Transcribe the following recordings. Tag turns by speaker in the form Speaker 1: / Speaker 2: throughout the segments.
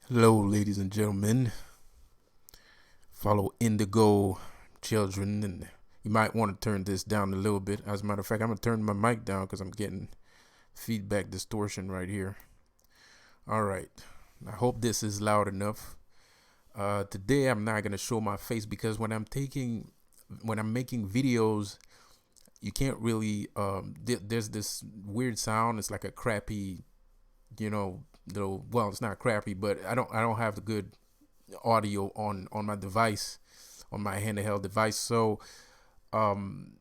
Speaker 1: Hello, ladies and gentlemen. Follow Indigo children, and you might want to turn this down a little bit. As a matter of fact, I'm gonna turn my mic down because I'm getting feedback distortion right here. All right. I hope this is loud enough. Today I'm not gonna show my face because when I'm making videos, you can't really. There's this weird sound. It's like a crappy, little. Well, it's not crappy, but I don't have the good audio on my device, on my handheld device. So um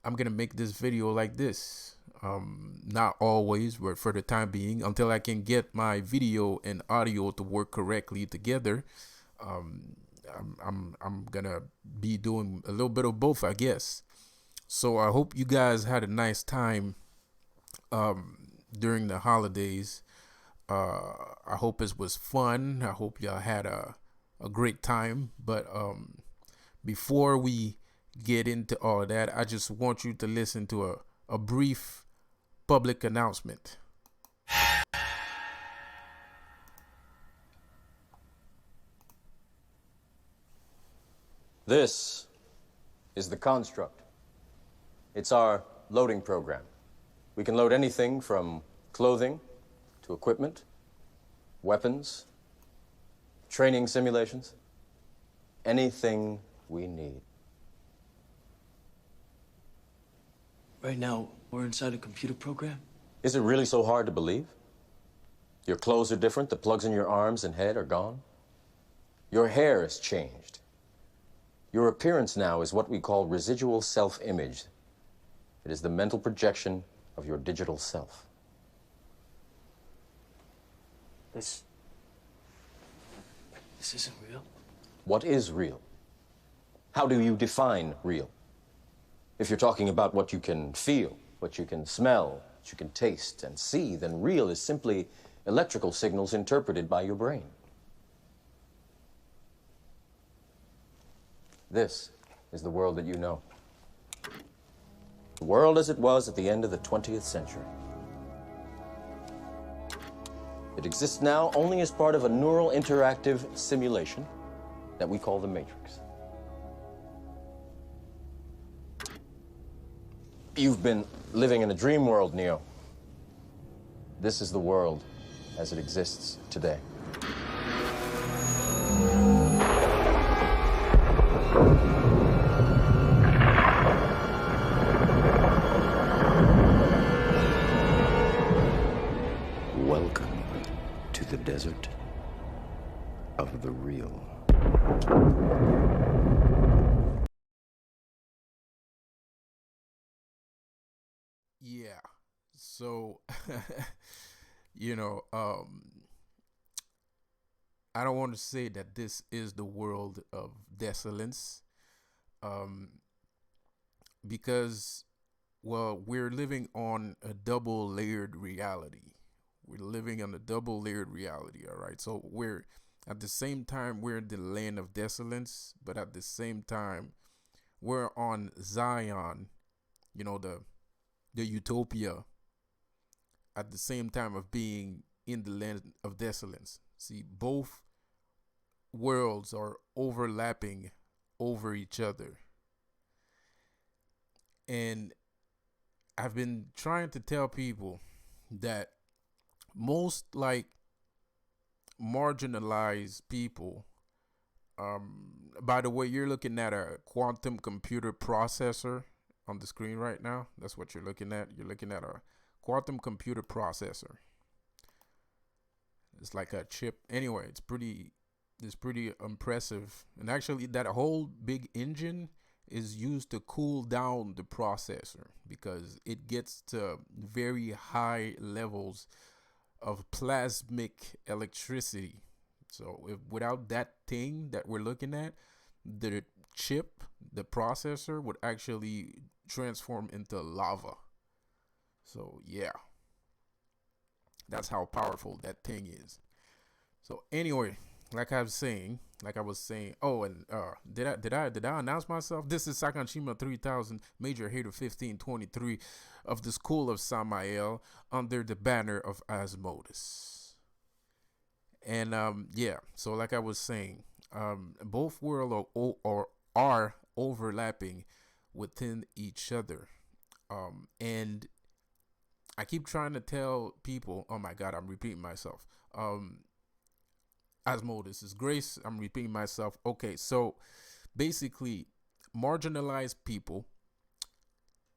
Speaker 1: I'm gonna make this video like this. Not always, but for the time being, until I can get my video and audio to work correctly together. um I'm gonna be doing a little bit of both, I guess. So I hope you guys had a nice time during the holidays. I hope it was fun. I hope y'all had a great time. But before we get into all of that, I just want you to listen to a brief public announcement.
Speaker 2: This is the construct. It's our loading program. We can load anything from clothing to equipment, weapons, training simulations, anything we need.
Speaker 3: Right now, we're inside a computer program?
Speaker 2: Is it really so hard to believe? Your clothes are different, the plugs in your arms and head are gone. Your hair has changed. Your appearance now is what we call residual self-image. It is the mental projection of your digital self.
Speaker 3: This isn't real.
Speaker 2: What is real? How do you define real? If you're talking about what you can feel, what you can smell, what you can taste and see, then real is simply electrical signals interpreted by your brain. This is the world that you know. The world as it was at the end of the 20th century. It exists now only as part of a neural interactive simulation that we call the Matrix. You've been living in a dream world, Neo. This is the world as it exists today.
Speaker 4: Welcome to the desert of the real.
Speaker 1: Yeah. So, you know, I don't want to say that this is the world of desolence, um, because, well, we're living on a double layered reality. We're living on a double layered reality, all right? So we're at the same time we're in the land of desolence, but at the same time we're on Zion, the utopia, at the same time of being in the land of desolence. See, both worlds are overlapping over each other. And I've been trying to tell people that most like marginalized people, by the way, you're looking at a quantum computer processor on the screen right now. That's what you're looking at. You're looking at a quantum computer processor. It's like a chip. Anyway, it's pretty impressive. And actually, that whole big engine is used to cool down the processor because it gets to very high levels of plasmic electricity. So without that thing that we're looking at, the chip, the processor would actually transform into lava. So yeah, that's how powerful that thing is. So anyway, like I was saying. Oh, and did I announce myself? This is Sakanshima 3000, Major Hater 1523 of the School of Samael under the banner of Asmodeus. And yeah, so like I was saying, both worlds are overlapping within each other. And I keep trying to tell people, oh my God, I'm repeating myself. Asmodeus is Grace. I'm repeating myself. Okay, so basically, marginalized people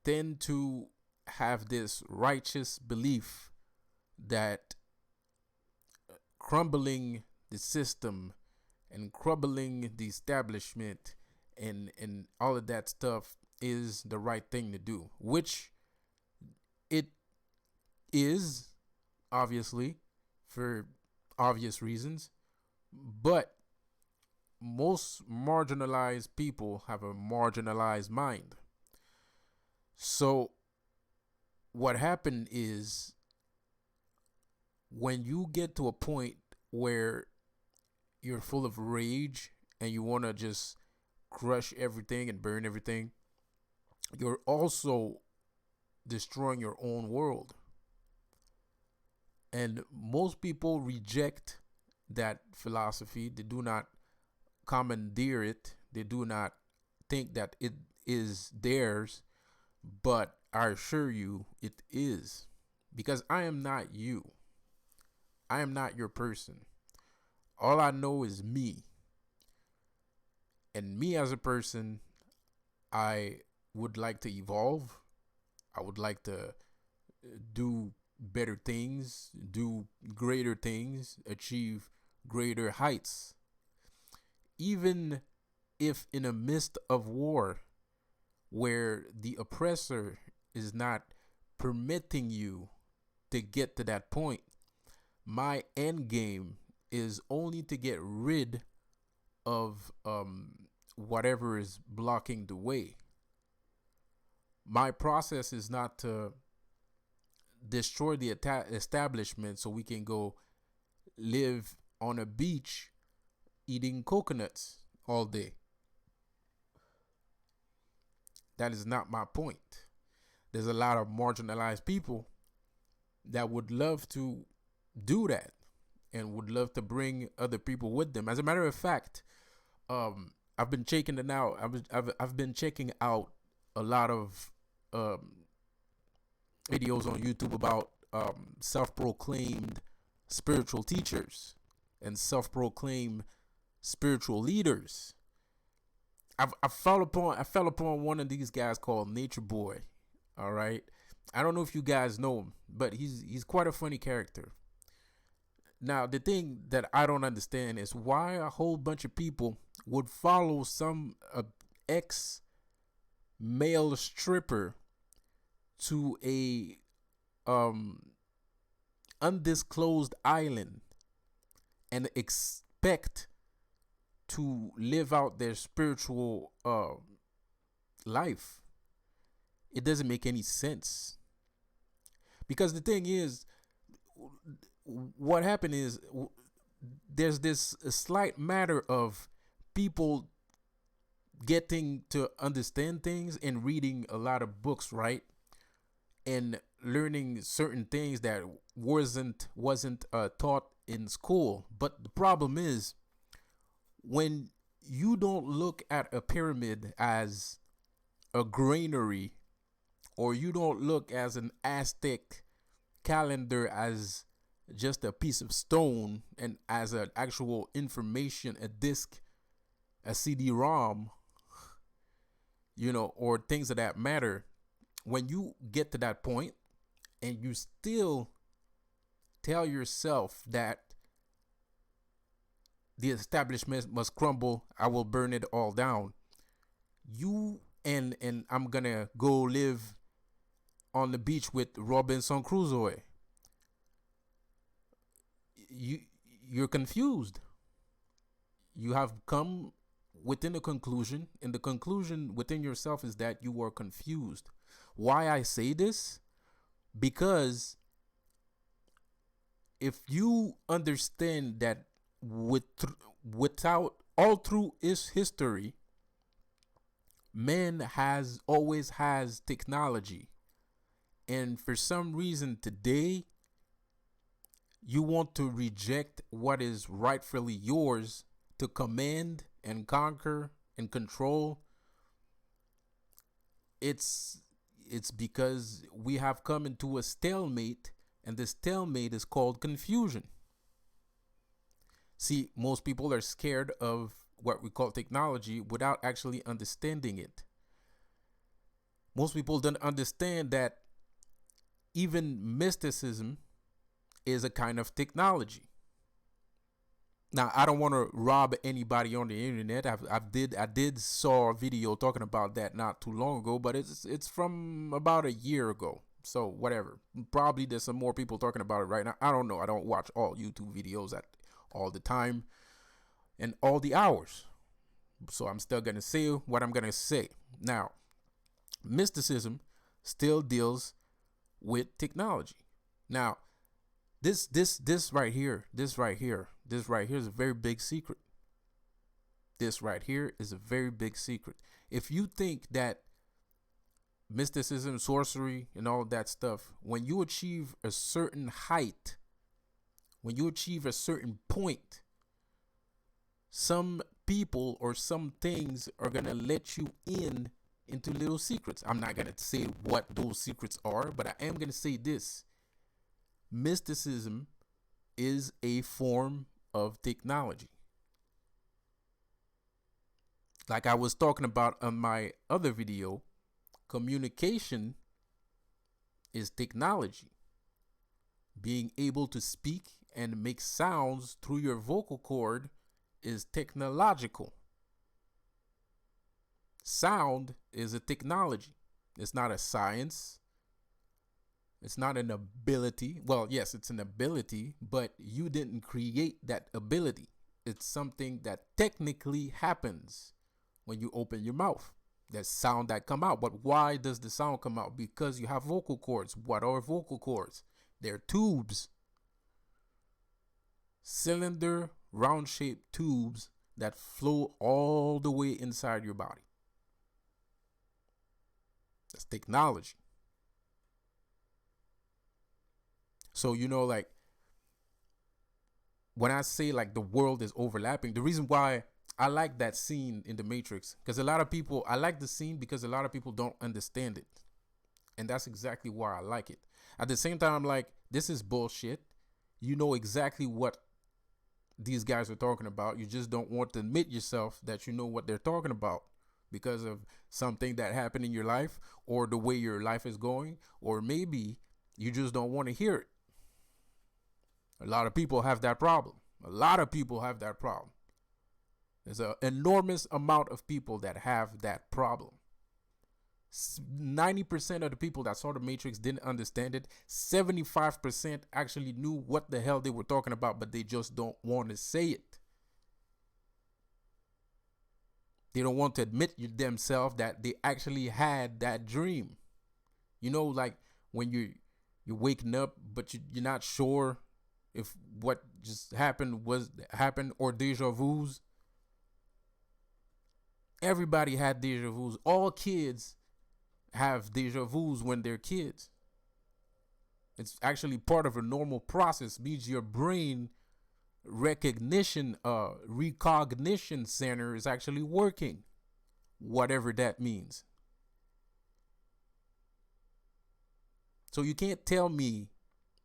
Speaker 1: tend to have this righteous belief that crumbling the system and crumbling the establishment and all of that stuff is the right thing to do, which it is, obviously, for obvious reasons. But most marginalized people have a marginalized mind. So what happened is, when you get to a point where you're full of rage and you want to just crush everything and burn everything, you're also destroying your own world. And most people reject that philosophy. They do not commandeer it. They do not think that it is theirs. But I assure you it is. Because I am not you. I am not your person. All I know is me. And me as a person, I would like to evolve. I would like to do better things, do greater things, achieve greater heights. Even if in the midst of war, where the oppressor is not permitting you to get to that point, my end game is only to get rid of whatever is blocking the way. My process is not to destroy the establishment so we can go live on a beach eating coconuts all day. That is not my point. There's a lot of marginalized people that would love to do that and would love to bring other people with them. As a matter of fact, I've been checking it out. I've been checking out a lot of videos on YouTube about self-proclaimed spiritual teachers and self-proclaimed spiritual leaders. I fell upon one of these guys called Nature Boy. All right, I don't know if you guys know him, but he's quite a funny character. Now, the thing that I don't understand is why a whole bunch of people would follow some ex male stripper to a undisclosed island and expect to live out their spiritual life. It doesn't make any sense. Because the thing is, what happened is, there's this slight matter of people getting to understand things and reading a lot of books, right? And learning certain things that wasn't taught in school. But the problem is, when you don't look at a pyramid as a granary, or you don't look as an Aztec calendar as just a piece of stone and as an actual information, a disc, a CD-ROM, or things of that matter, when you get to that point and you still tell yourself that the establishment must crumble, I will burn it all down, and I'm gonna go live on the beach with Robinson Crusoe, you're confused. You have come within a conclusion, and the conclusion within yourself is that you are confused. Why I say this? Because if you understand that without all through its history, man always has technology, and for some reason today you want to reject what is rightfully yours to command and conquer and control, it's because we have come into a stalemate, and the stalemate is called confusion. See, most people are scared of what we call technology without actually understanding it. Most people don't understand that even mysticism is a kind of technology. Now, I don't want to rob anybody on the internet. I did saw a video talking about that not too long ago, but it's from about a year ago. So whatever. Probably there's some more people talking about it right now. I don't know. I don't watch all YouTube videos at all the time and all the hours. So I'm still gonna say what I'm gonna say. Now, mysticism still deals with technology. Now, this right here is a very big secret. This right here is a very big secret. If you think that mysticism, sorcery, and all that stuff, when you achieve a certain height, when you achieve a certain point, some people or some things are gonna let you into little secrets. I'm not gonna say what those secrets are, but I am gonna say this. Mysticism is a form of technology. Like I was talking about on my other video, communication is technology. Being able to speak and make sounds through your vocal cord is technological. Sound is a technology. It's not a science. It's not an ability. Well, yes, it's an ability, but you didn't create that ability. It's something that technically happens when you open your mouth. There's sound that come out. But why does the sound come out? Because you have vocal cords. What are vocal cords? They're tubes. Cylinder, round-shaped tubes that flow all the way inside your body. That's technology. So, like when I say like the world is overlapping, the reason why I like that scene in The Matrix, because I like the scene because a lot of people don't understand it. And that's exactly why I like it. At the same time, I'm like, this is bullshit. You know exactly what these guys are talking about. You just don't want to admit yourself that you know what they're talking about because of something that happened in your life or the way your life is going, or maybe you just don't want to hear it. A lot of people have that problem. There's an enormous amount of people that have that problem. 90% of the people that saw The Matrix didn't understand it. 75% actually knew what the hell they were talking about, but they just don't want to say it. They don't want to admit themselves that they actually had that dream. Like when you're waking up, but you're not sure if what just happened or deja vus. Everybody had deja vus. All kids have deja vus when they're kids. It's actually part of a normal process. Means your brain recognition center is actually working, whatever that means. So you can't tell me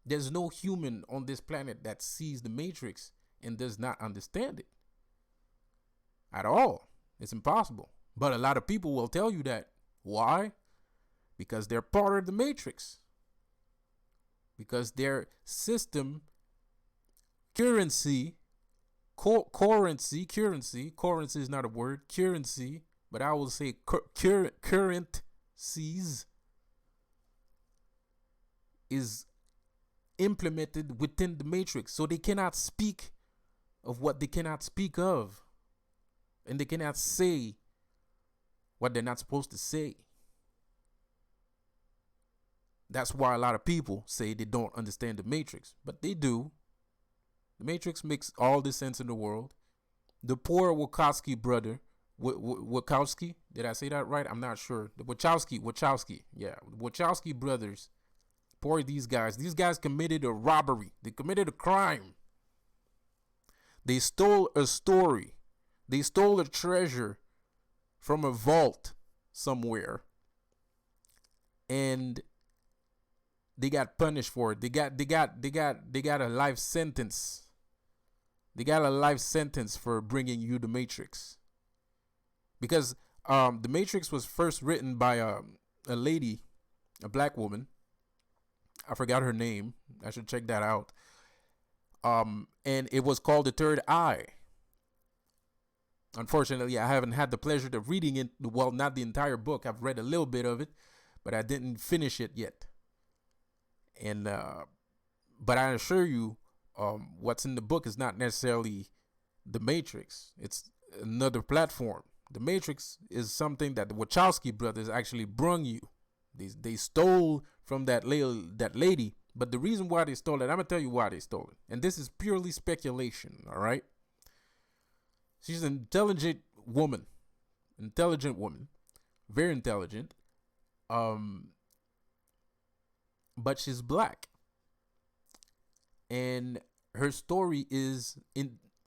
Speaker 1: there's no human on this planet that sees The Matrix and does not understand it at all. It's impossible. But a lot of people will tell you that. Why? Because they're part of The Matrix. Because their system, currency is not a word, currency, but I will say currencies is implemented within The Matrix. So they cannot speak of what they cannot speak of. And they cannot say what they're not supposed to say. That's why a lot of people say they don't understand The Matrix. But they do. The Matrix makes all the sense in the world. The poor Wachowski brother, Wachowski, did I say that right? I'm not sure. The Wachowski, yeah. The Wachowski brothers Poor these guys. These guys committed a robbery. They committed a crime. They stole a story. They stole a treasure from a vault somewhere. And they got punished for it. They got a life sentence. They got a life sentence for bringing you the Matrix. Because the Matrix was first written by a lady, a black woman. I forgot her name. I should check that out. And it was called The Third Eye. Unfortunately, I haven't had the pleasure of reading it. Well, not the entire book. I've read a little bit of it, but I didn't finish it yet. And but I assure you, what's in the book is not necessarily the Matrix. It's another platform. The Matrix is something that the Wachowski brothers actually brung you. They stole from that lady. But the reason why they stole it, I'm going to tell you why they stole it. And this is purely speculation, all right? She's an intelligent woman. Very intelligent. But she's black. And her story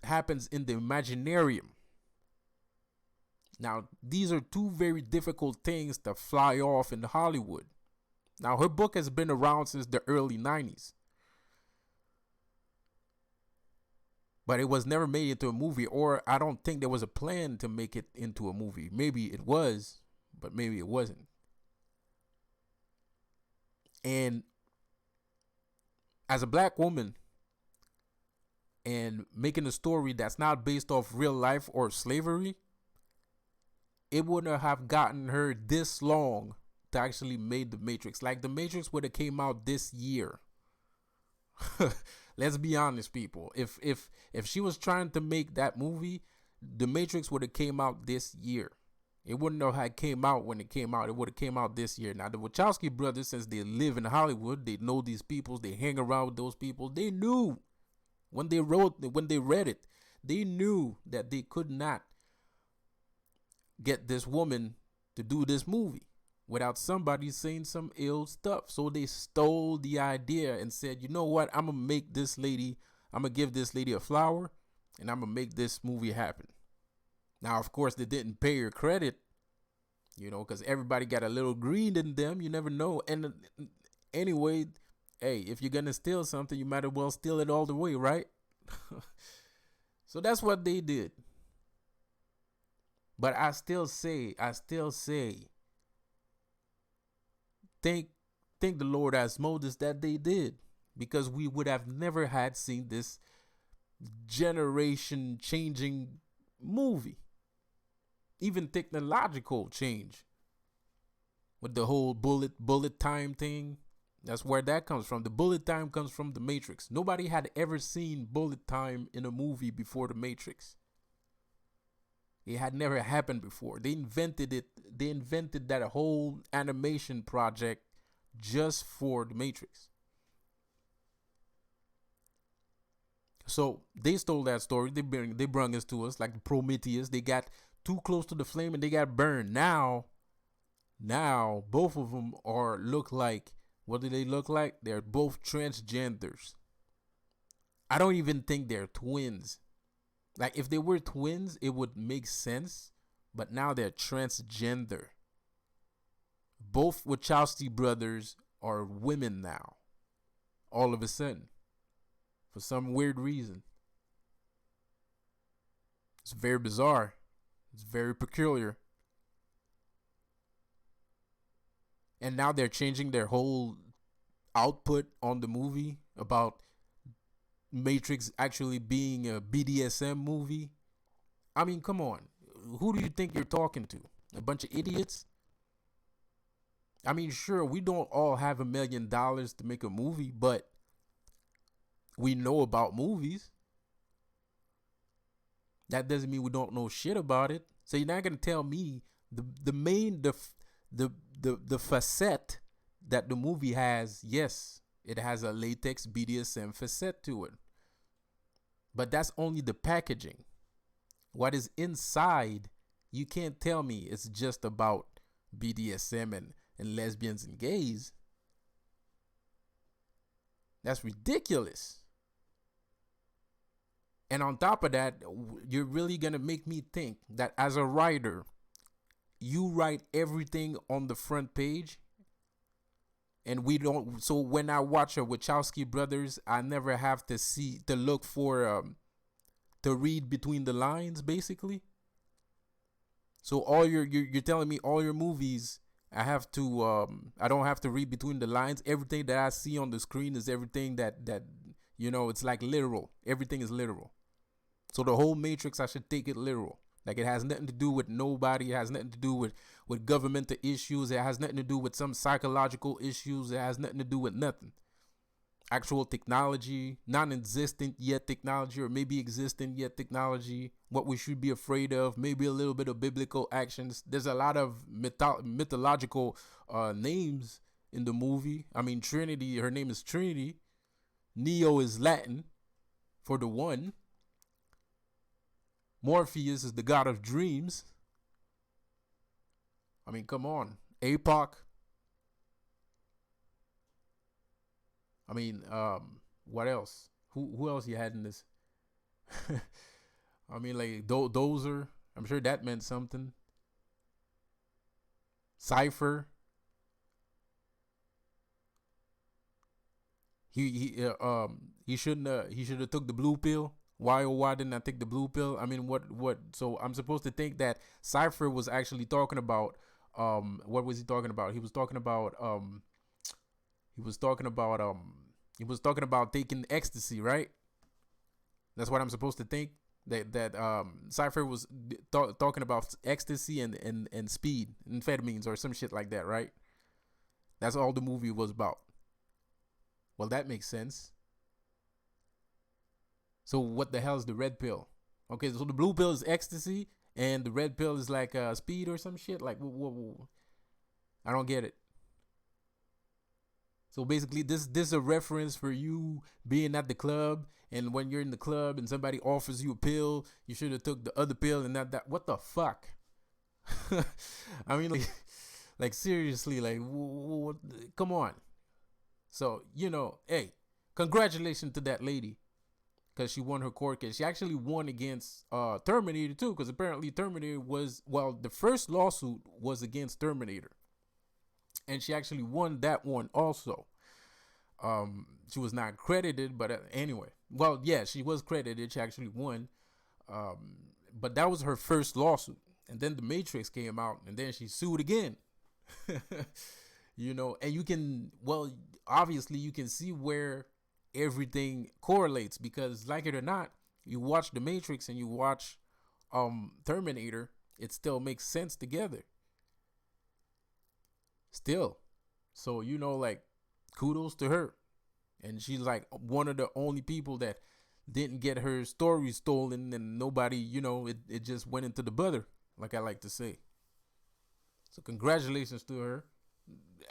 Speaker 1: happens in the Imaginarium. Now, these are two very difficult things to fly off in Hollywood. Now, her book has been around since the early 90s. But it was never made into a movie, or I don't think there was a plan to make it into a movie. Maybe it was, but maybe it wasn't. And as a black woman, and making a story that's not based off real life or slavery, it wouldn't have gotten her this long to actually make the Matrix. Like, the Matrix would have came out this year. Let's be honest, people. If she was trying to make that movie, the Matrix would have came out this year. It wouldn't have came out when it came out. It would have came out this year. Now, the Wachowski brothers, since they live in Hollywood, they know these people, they hang around with those people. They knew when they read it, they knew that they could not get this woman to do this movie without somebody saying some ill stuff. So they stole the idea and said, you know what, I'm gonna give this lady a flower, and I'm gonna make this movie happen. Now, of course, they didn't pay her credit, because everybody got a little green in them. You never know. And anyway, hey, if you're gonna steal something, you might as well steal it all the way, right? So that's what they did. But I still say, thank the Lord Asmodeus that they did, because we would have never had seen this generation changing movie, even technological change with the whole bullet time thing. That's where that comes from. The bullet time comes from the Matrix. Nobody had ever seen bullet time in a movie before the Matrix. It had never happened before. They invented it. They invented that whole animation project just for the Matrix. So they stole that story. They brung us to us like the Prometheus. They got too close to the flame and they got burned. Now both of them look like, what do they look like? They're both transgenders. I don't even think they're twins. Like, if they were twins, it would make sense. But now they're transgender. Both Wachowski brothers are women now. All of a sudden. For some weird reason. It's very bizarre. It's very peculiar. And now they're changing their whole output on the movie about Matrix actually being a BDSM movie. I mean, come on. Who do you think you're talking to? A bunch of idiots? I mean, sure, we don't all have $1 million to make a movie, but we know about movies. That doesn't mean we don't know shit about it. So you're not gonna tell me the facet that the movie has. Yes, it has a latex BDSM facet to it. But that's only the packaging. What is inside, you can't tell me it's just about BDSM and lesbians and gays. That's ridiculous. And on top of that, you're really going to make me think that as a writer, you write everything on the front page. And we don't. So when I watch a Wachowski brothers, I never have to look for, to read between the lines, basically. So all you're telling me all your movies, I don't have to read between the lines. Everything that I see on the screen is everything that it's like literal. Everything is literal. So the whole Matrix, I should take it literal. Like, it has nothing to do with nobody. It has nothing to do with governmental issues. It has nothing to do with some psychological issues. It has nothing to do with nothing. Actual technology, non-existent yet technology, or maybe existent yet technology, what we should be afraid of, maybe a little bit of biblical actions. There's a lot of mythological names in the movie. I mean, Trinity, her name is Trinity. Neo is Latin for the one. Morpheus is the god of dreams. I mean, come on. APOC. I mean, what else? Who else you had in this? I mean, like, Dozer. I'm sure that meant something. Cypher. He shouldn't he should have took the blue pill. Why didn't I take the blue pill? I mean, what? So I'm supposed to think that Cypher was actually talking about, what was he talking about? He was talking about taking ecstasy, right? That's what I'm supposed to think. That Cypher was talking about ecstasy and speed, amphetamines, or some shit like that, right? That's all the movie was about. Well, that makes sense. So what the hell is the red pill? Okay, so the blue pill is ecstasy, and the red pill is like speed or some shit. Like, whoa. I don't get it. So basically, this is a reference for you being at the club, and when you're in the club and somebody offers you a pill, you should have took the other pill and not that. What the fuck? I mean, like seriously, like, come on. So, hey, congratulations to that lady, because she won her court case. She actually won against Terminator too, because apparently Terminator the first lawsuit was against Terminator. And she actually won that one also. She was not credited, but anyway. Well, yeah, she was credited. She actually won. But that was her first lawsuit. And then The Matrix came out, and then she sued again. And you can, obviously you can see where everything correlates, because like it or not, you watch The Matrix and you watch Terminator, it still makes sense together. Still. So, like, kudos to her. And she's like one of the only people that didn't get her story stolen, and nobody, it just went into the butter, like I like to say. So congratulations to her.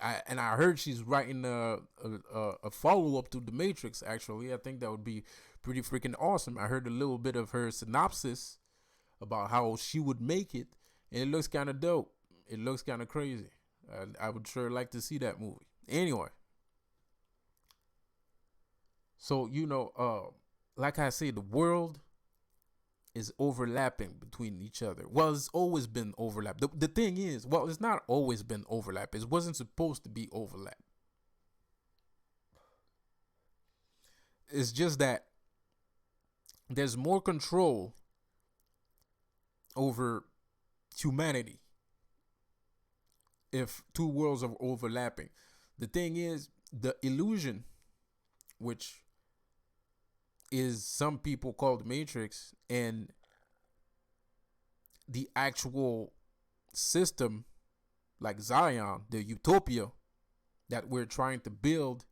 Speaker 1: I heard she's writing a follow-up to The Matrix, actually. I think that would be pretty freaking awesome. I heard a little bit of her synopsis about how she would make it, and it looks kind of dope. It looks kind of crazy. I would sure like to see that movie. Anyway. So, like I say, the world is overlapping between each other. Well, it's always been overlap. The thing is, it's not always been overlap. It wasn't supposed to be overlap. It's just that there's more control over humanity if two worlds are overlapping. The thing is, the illusion, which is some people call the Matrix, and the actual system, like Zion, the utopia that we're trying to build,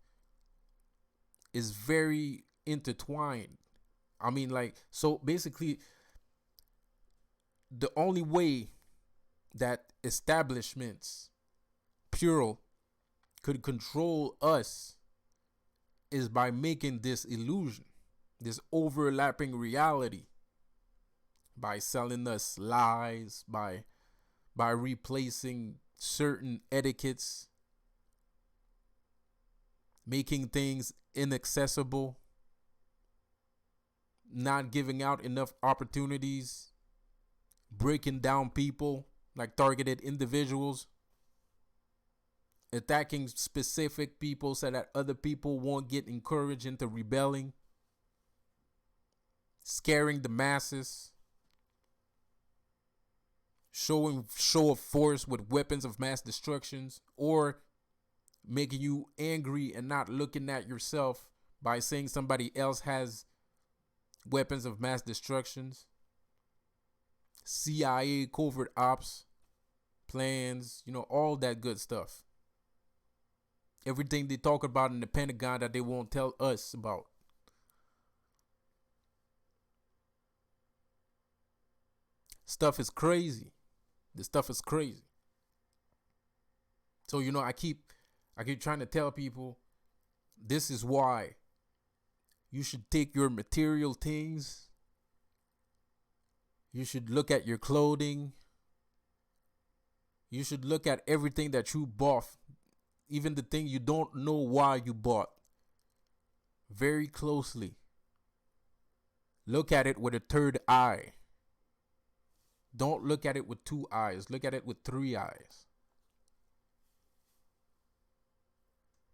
Speaker 1: is very intertwined. I mean, like, so basically, the only way that establishments, plural, could control us is by making this illusion, this overlapping reality, by selling us lies, by replacing certain etiquettes, making things inaccessible, not giving out enough opportunities, breaking down people like targeted individuals, attacking specific people so that other people won't get encouraged into rebelling, scaring the masses, showing show of force with weapons of mass destructions, or making you angry and not looking at yourself by saying somebody else has weapons of mass destructions, CIA covert ops plans, all that good stuff. Everything they talk about in the Pentagon that they won't tell us about. Stuff is crazy. This stuff is crazy. So, I keep trying to tell people, this is why you should take your material things. You should look at your clothing. You should look at everything that you bought, even the thing you don't know why you bought, very closely. Look at it with a third eye. Don't look at it with 2 eyes. Look at it with 3 eyes.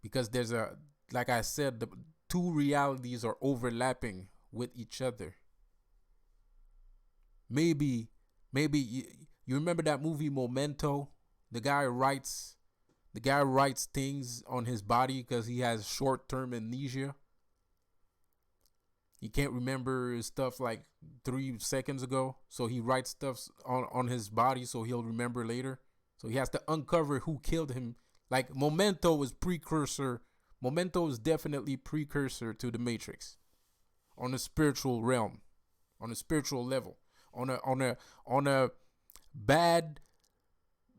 Speaker 1: Because like I said, the 2 realities are overlapping with each other. Maybe you remember that movie Memento? The guy writes things on his body because he has short-term amnesia. He can't remember stuff like 3 seconds ago. So he writes stuff on his body so he'll remember later. So he has to uncover who killed him. Like Memento is definitely precursor to the Matrix on a spiritual realm, on a spiritual level, on a bad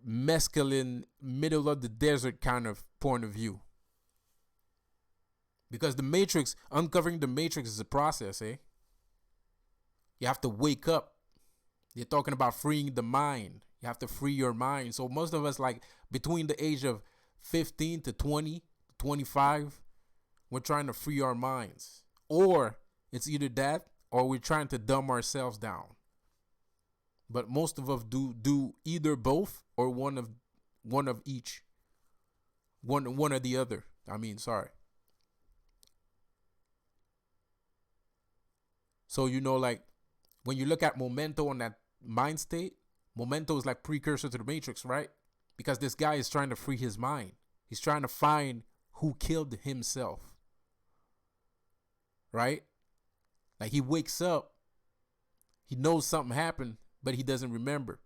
Speaker 1: mescaline middle of the desert kind of point of view. Because uncovering the Matrix is a process, eh? You have to wake up. You're talking about freeing the mind. You have to free your mind. So most of us, like between the age of 15 to 20, 25, we're trying to free our minds. Or it's either that or we're trying to dumb ourselves down. But most of us do either both or one of each. One or the other. Sorry. So, like when you look at Memento on that mind state, Memento is like precursor to the Matrix, right? Because this guy is trying to free his mind. He's trying to find who killed himself. Right? Like he wakes up, he knows something happened, but he doesn't remember.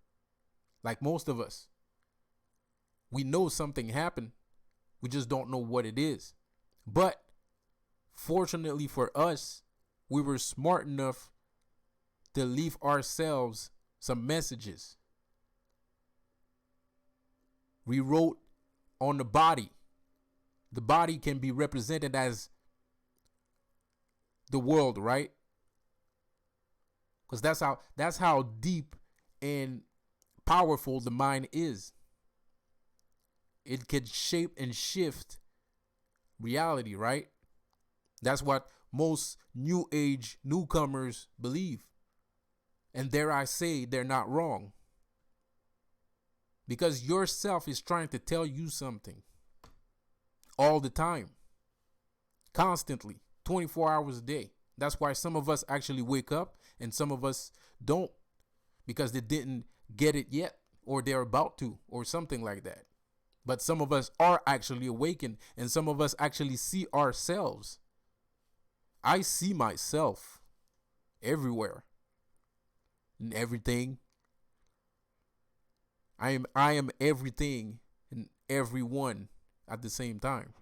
Speaker 1: Like most of us. We know something happened. We just don't know what it is. But fortunately for us, we were smart enough to leave ourselves some messages. We wrote on the body. The body can be represented as the world, right? Because that's how deep and powerful the mind is. It could shape and shift reality, right? That's what most new age newcomers believe. And dare I say, they're not wrong. Because yourself is trying to tell you something all the time, constantly, 24 hours a day. That's why some of us actually wake up and some of us don't, because they didn't get it yet, or they're about to, or something like that. But some of us are actually awakened, and some of us actually see ourselves. I see myself everywhere and everything. I am everything and everyone at the same time.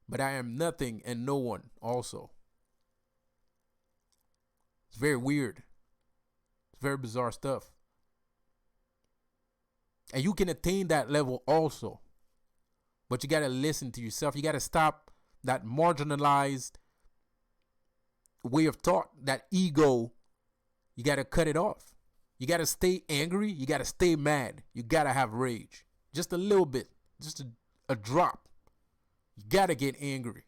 Speaker 1: But I am nothing and no one also. It's very weird. It's very bizarre stuff. And you can attain that level also. But you got to listen to yourself. You got to stop that marginalized way of thought, that ego. You got to cut it off. You got to stay angry. You got to stay mad. You got to have rage. Just a little bit. Just a drop. You gotta get angry.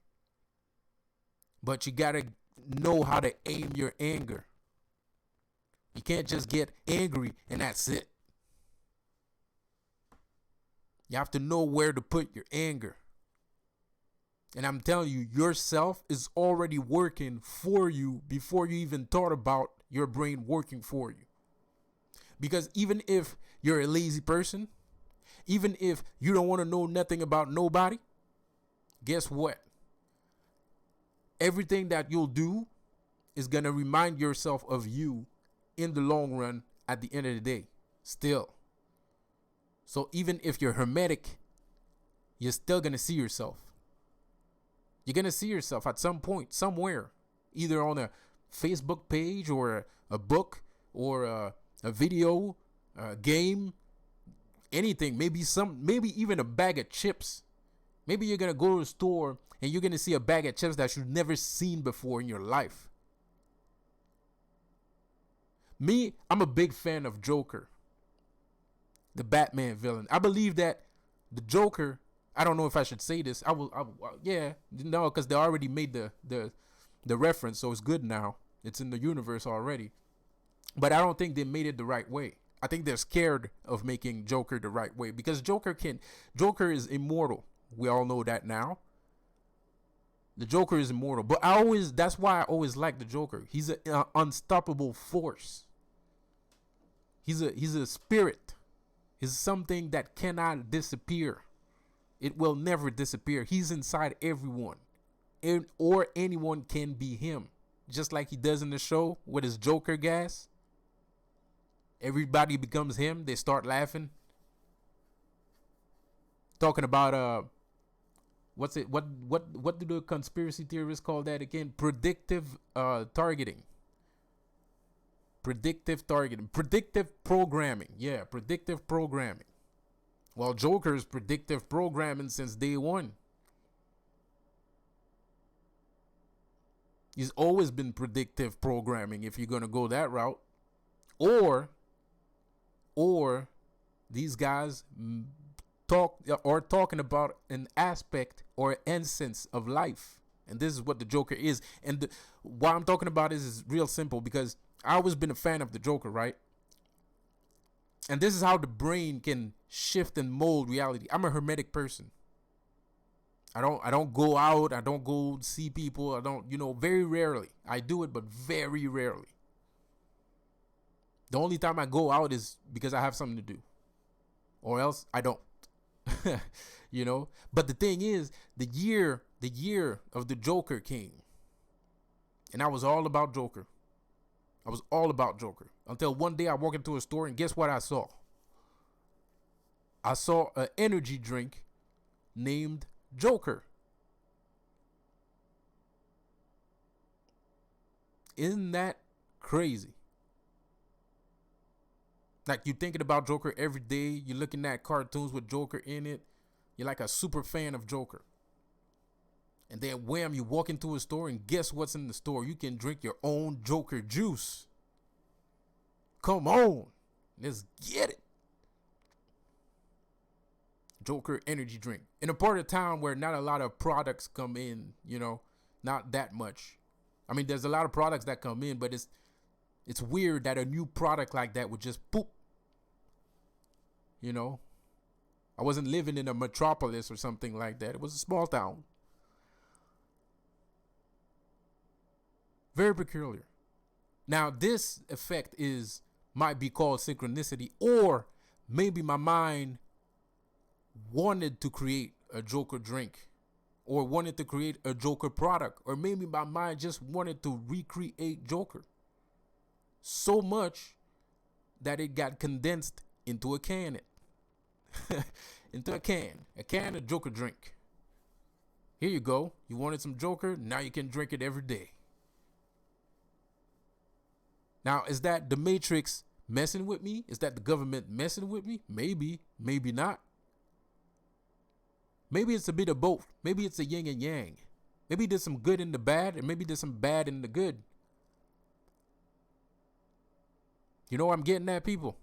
Speaker 1: But you gotta know how to aim your anger. You can't just get angry and that's it. You have to know where to put your anger. And I'm telling you, yourself is already working for you before you even thought about your brain working for you. Because even if you're a lazy person, even if you don't want to know nothing about nobody, guess what? Everything that you'll do is going to remind yourself of you in the long run at the end of the day. Still. So even if you're hermetic, you're still going to see yourself. You're going to see yourself at some point, somewhere, either on a Facebook page or a book or a video, a game, anything, maybe even a bag of chips. Maybe you're going to go to a store and you're going to see a bag of chips that you've never seen before in your life. Me, I'm a big fan of Joker, the Batman villain. I believe that the Joker, I don't know if I should say this. Because they already made the reference, so it's good now. It's in the universe already. But I don't think they made it the right way. I think they're scared of making Joker the right way because Joker is immortal. We all know that now. The Joker is immortal, but that's why I always like the Joker. He's an unstoppable force. He's a spirit. He's something that cannot disappear. It will never disappear. He's inside everyone, or anyone can be him, just like he does in the show with his Joker gas. Everybody becomes him. They start laughing. Talking about what do the conspiracy theorists call that again? Predictive targeting. Predictive programming. Yeah, predictive programming. Well, Joker's predictive programming since day one. He's always been predictive programming if you're going to go that route. Or these guys talking about an aspect or essence of life. And this is what the Joker is. And why I'm talking about this is real simple because I always been a fan of the Joker, right? And this is how the brain can shift and mold reality. I'm a hermetic person. I don't go out. I don't go see people. I don't, very rarely. I do it, but very rarely. The only time I go out is because I have something to do. Or else I don't. But the thing is, the year of the Joker came. And I was all about Joker. Until one day I walked into a store and guess what I saw? I saw an energy drink named Joker. Isn't that crazy? Like, you're thinking about Joker every day. You're looking at cartoons with Joker in it. You're like a super fan of Joker. And then wham, you walk into a store and guess what's in the store? You can drink your own Joker juice. Come on. Let's get it. Joker energy drink. In a part of town where not a lot of products come in, not that much. I mean, there's a lot of products that come in, but it's weird that a new product like that would just poop. I wasn't living in a metropolis or something like that. It was a small town. Very peculiar. Now, this effect might be called synchronicity, or maybe my mind wanted to create a Joker drink, or wanted to create a Joker product, or maybe my mind just wanted to recreate Joker so much that it got condensed into a can. A can of Joker drink. Here you go. You wanted some Joker, now you can drink it every day. Now, is that the Matrix messing with me? Is that the government messing with me? Maybe, maybe not. Maybe it's a bit of both. Maybe it's a yin and yang. Maybe there's some good in the bad, and maybe there's some bad in the good. You know what I'm getting at, people?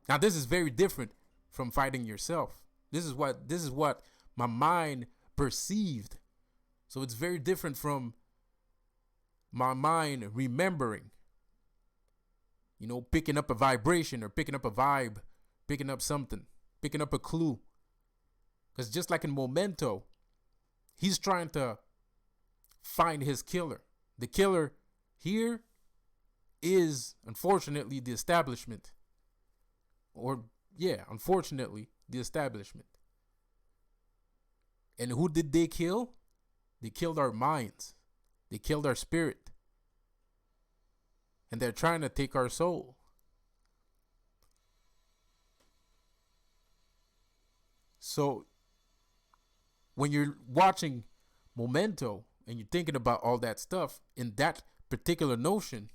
Speaker 1: Now, this is very different from fighting yourself. This is what my mind perceived. So it's very different from my mind remembering, picking up a vibration or picking up a vibe, picking up something, picking up a clue. Because just like in Memento, he's trying to find his killer. The killer here is, unfortunately, the establishment. Unfortunately, the establishment. And who did they kill? They killed our minds. They killed our spirit. And they're trying to take our soul. So, when you're watching Memento and you're thinking about all that stuff in that particular notion,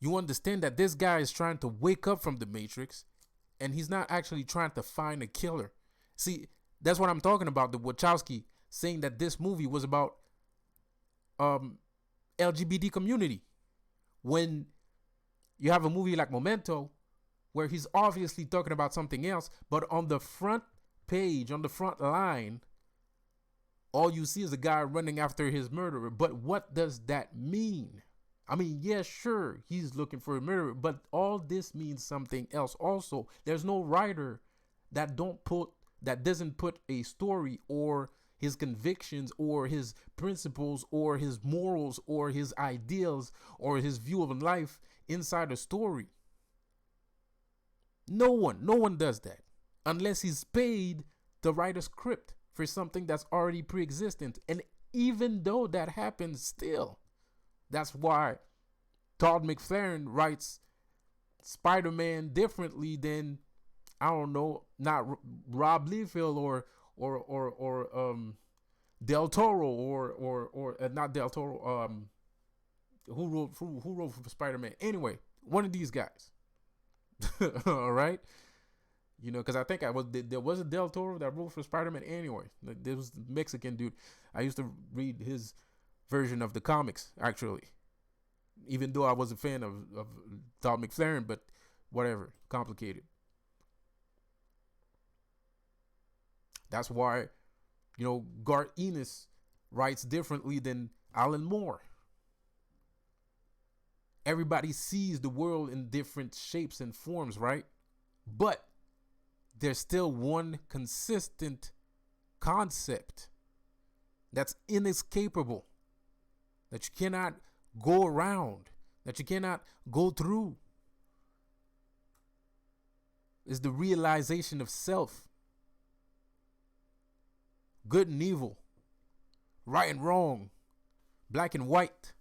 Speaker 1: you understand that this guy is trying to wake up from the Matrix and he's not actually trying to find a killer. See, that's what I'm talking about. The Wachowski saying that this movie was about LGBT community. When you have a movie like Memento where he's obviously talking about something else, but on the front page, on the front line, all you see is a guy running after his murderer. But what does that mean? I mean, yeah, sure, he's looking for a murderer, but all this means something else. Also, there's no writer that doesn't put a story or his convictions or his principles or his morals or his ideals or his view of life inside a story. No one does that unless he's paid to write a script for something that's already pre-existent. And even though that happens still, that's why Todd McFarlane writes Spider-Man differently than, I don't know, not Rob Liefeld or Del Toro or not Del Toro. Who wrote for Spider-Man? Anyway, one of these guys. All right. Because I think there was a Del Toro that wrote for Spider-Man anyway. There was the Mexican dude. I used to read his version of the comics, actually. Even though I was a fan of Todd McFarlane, but whatever, complicated. That's why, Garth Ennis writes differently than Alan Moore. Everybody sees the world in different shapes and forms, right? But there's still one consistent concept that's inescapable, that you cannot go around, that you cannot go through. Is the realization of self. Good and evil, right and wrong, black and white.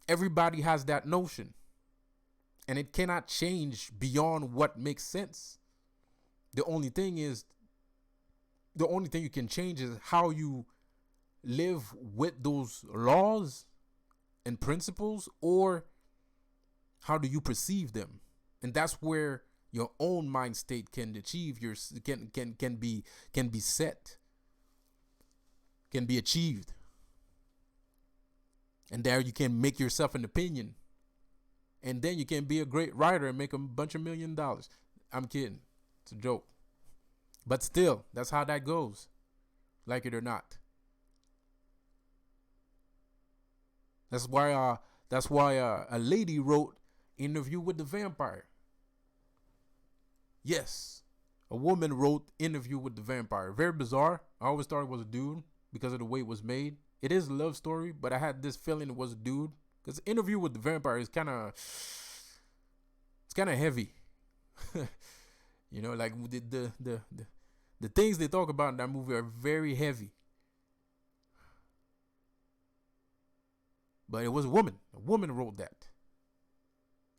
Speaker 1: Everybody has that notion, and it cannot change beyond what makes sense. The only thing you can change is how you live with those laws and principles, or how do you perceive them? And that's where your own mind state can achieve can be set, can be achieved. And there you can make yourself an opinion. And then you can be a great writer and make a bunch of $1 million. I'm kidding. It's a joke. But still, that's how that goes. Like it or not. That's why a lady wrote Interview with the Vampire. Yes, a woman wrote Interview with the Vampire. Very bizarre. I always thought it was a dude because of the way it was made. It is a love story, but I had this feeling it was a dude. Because Interview with the Vampire is kind of heavy. Like the things they talk about in that movie are very heavy. But it was a woman. A woman wrote that.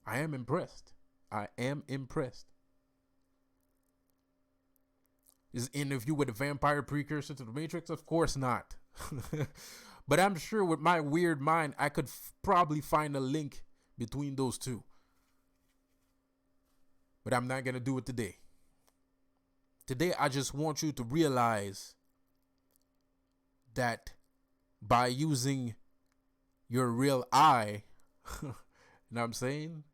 Speaker 1: I am impressed. Is Interview with the Vampire precursor to the Matrix? Of course not. But I'm sure with my weird mind, I could probably find a link between those two. But I'm not going to do it today. Today, I just want you to realize that by using your real eye, you know what I'm saying?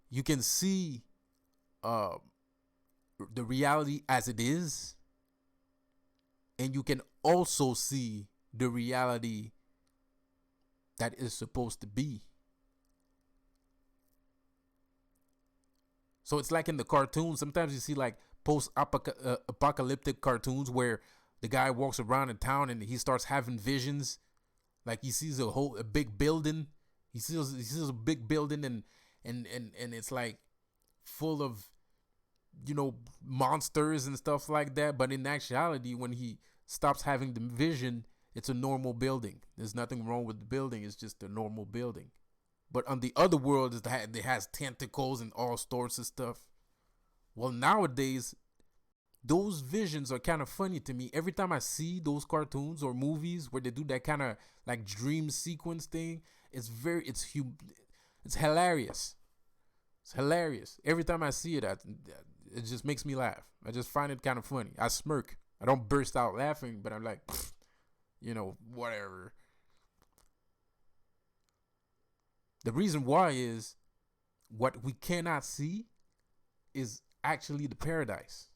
Speaker 1: You can see the reality as it is, And you can also see the reality that is supposed to be. So it's like in the cartoons. Sometimes you see like post-apocalyptic cartoons where the guy walks around in town and he starts having visions. Like he sees a big building. He sees a big building and it's like full of, you know, monsters and stuff like that. But in actuality, when he stops having the vision, it's a normal building. There's nothing wrong with the building. It's just a normal building. But on the other world, it has tentacles and all sorts of stuff. Well, nowadays, those visions are kind of funny to me. Every time I see those cartoons or movies where they do that kind of like dream sequence thing, it's hilarious. It's hilarious. Every time I see it, it just makes me laugh. I just find it kind of funny. I smirk. I don't burst out laughing, but I'm like, you know, whatever. The reason why is what we cannot see is actually the paradise.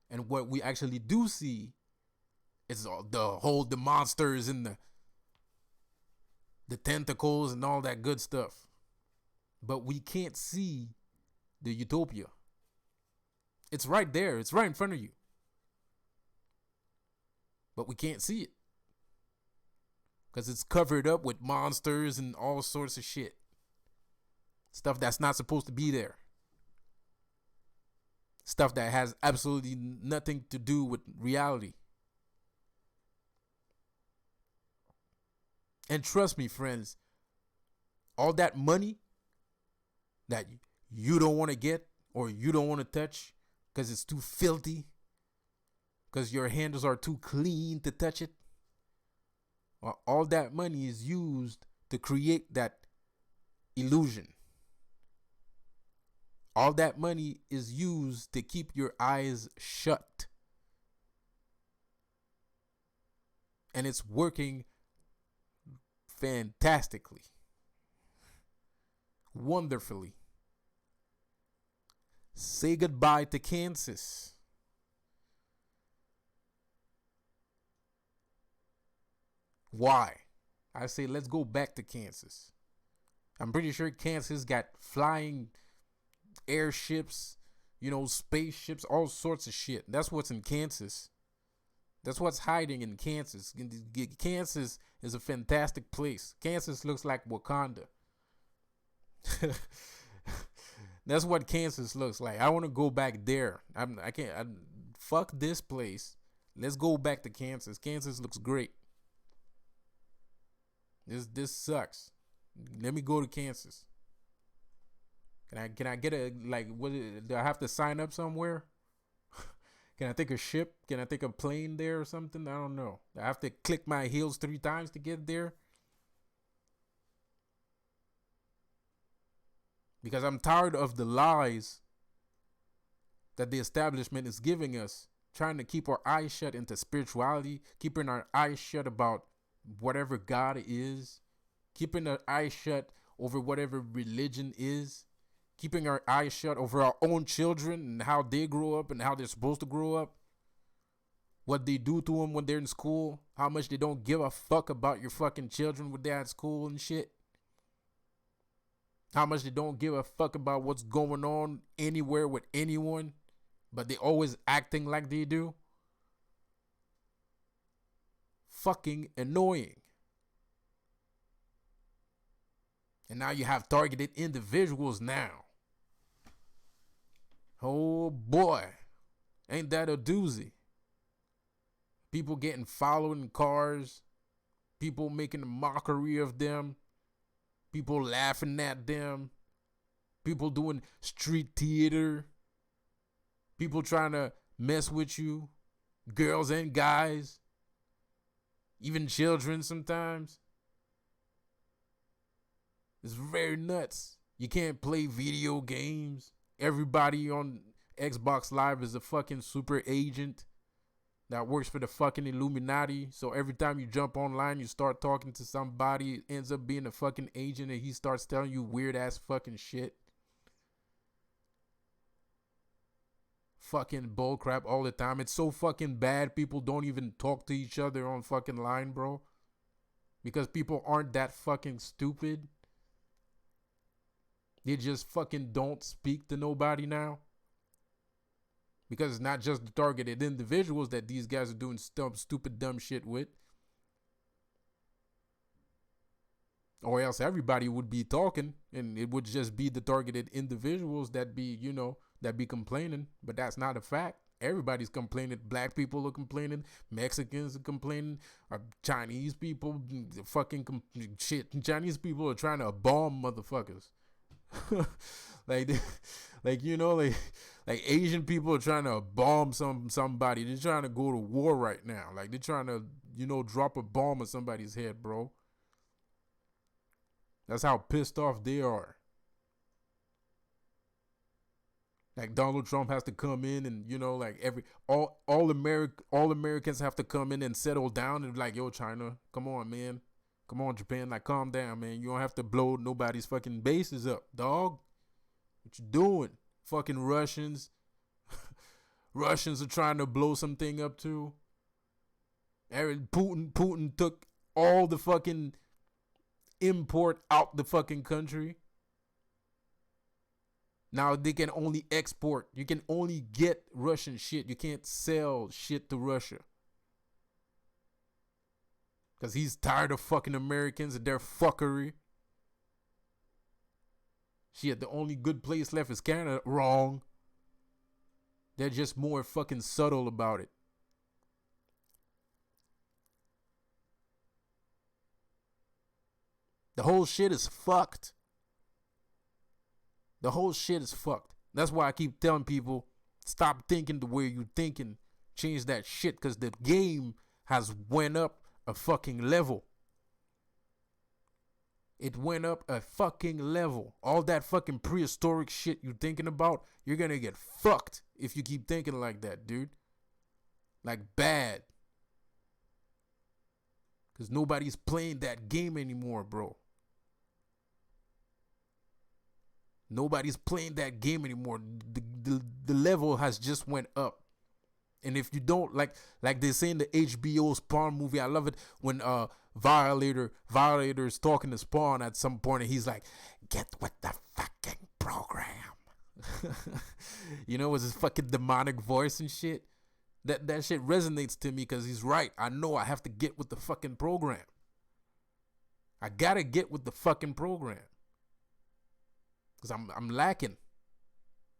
Speaker 1: And what we actually do see is the monsters and the tentacles and all that good stuff. But we can't see the utopia. It's right there. It's right in front of you. But we can't see it. Because it's covered up with monsters and all sorts of shit. Stuff that's not supposed to be there. Stuff that has absolutely nothing to do with reality. And trust me, friends, all that money that you don't want to get or you don't want to touch because it's too filthy, because your hands are too clean to touch it. All that money is used to create that illusion. All that money is used to keep your eyes shut. And it's working fantastically. Wonderfully. Say goodbye to Kansas. Why? I say let's go back to Kansas. I'm pretty sure Kansas got flying airships, you know, spaceships, all sorts of shit. That's what's in Kansas. That's what's hiding in Kansas. Kansas is a fantastic place. Kansas looks like Wakanda. That's what Kansas looks like. I want to go back there. I can't. Fuck this place. Let's go back to Kansas. Kansas looks great. This sucks. Let me go to Kansas. Can I get a, like, what, do I have to sign up somewhere? Can I take a ship? Can I take a plane there or something? I don't know. I have to click my heels 3 times to get there. Because I'm tired of the lies that the establishment is giving us, trying to keep our eyes shut into spirituality, keeping our eyes shut about whatever God is, keeping our eyes shut over whatever religion is, keeping our eyes shut over our own children and how they grow up and how they're supposed to grow up, what they do to them when they're in school, how much they don't give a fuck about your fucking children when they're at school and shit, how much they don't give a fuck about what's going on anywhere with anyone, but they always acting like they do. Fucking annoying. And now you have targeted individuals now. Oh boy, ain't that a doozy? People getting followed in cars, people making a mockery of them, people laughing at them, people doing street theater, people trying to mess with you, girls and guys, even children sometimes. It's very nuts. You can't play video games. Everybody on Xbox Live is a fucking super agent that works for the fucking Illuminati. So every time you jump online, you start talking to somebody, it ends up being a fucking agent, and he starts telling you weird ass fucking shit. fucking bullcrap all the time. It's so fucking bad. People don't even talk to each other on fucking line, bro. Because people aren't that fucking stupid. They just fucking don't speak to nobody now. Because it's not just the targeted individuals that these guys are doing stupid, dumb shit with. Or else everybody would be talking and it would just be the targeted individuals that be, you know, that be complaining. But that's not a fact. Everybody's complaining. Black people are complaining. Mexicans are complaining. Chinese people, fucking shit. Chinese people are trying to bomb motherfuckers. like you know, like Asian people are trying to bomb somebody. They're trying to go to war right now. Like they're trying to, you know, drop a bomb on somebody's head, bro. That's how pissed off they are. Like Donald Trump has to come in and, you know, like all Americans have to come in and settle down and be like, yo, China, come on, man. Come on, Japan, like calm down, man. You don't have to blow nobody's fucking bases up, dog. What you doing? Fucking Russians. Russians are trying to blow something up too. Putin took all the fucking import out the fucking country. Now they can only export. You can only get Russian shit. You can't sell shit to Russia. Because he's tired of fucking Americans and their fuckery. Shit, the only good place left is Canada. Wrong. They're just more fucking subtle about it. The whole shit is fucked. The whole shit is fucked. That's why I keep telling people, stop thinking the way you're thinking. Change that shit, because the game has went up a fucking level. It went up a fucking level. All that fucking prehistoric shit you're thinking about, you're gonna get fucked if you keep thinking like that, dude. Like bad. Because nobody's playing that game anymore, bro. Nobody's playing that game anymore. The level has just went up. And if you don't like they say in the HBO Spawn movie, I love it when Violator is talking to Spawn at some point and he's like, get with the fucking program. You know, with his fucking demonic voice and shit. That shit resonates to me because he's right. I know I have to get with the fucking program. I gotta get with the fucking program. Because I'm lacking.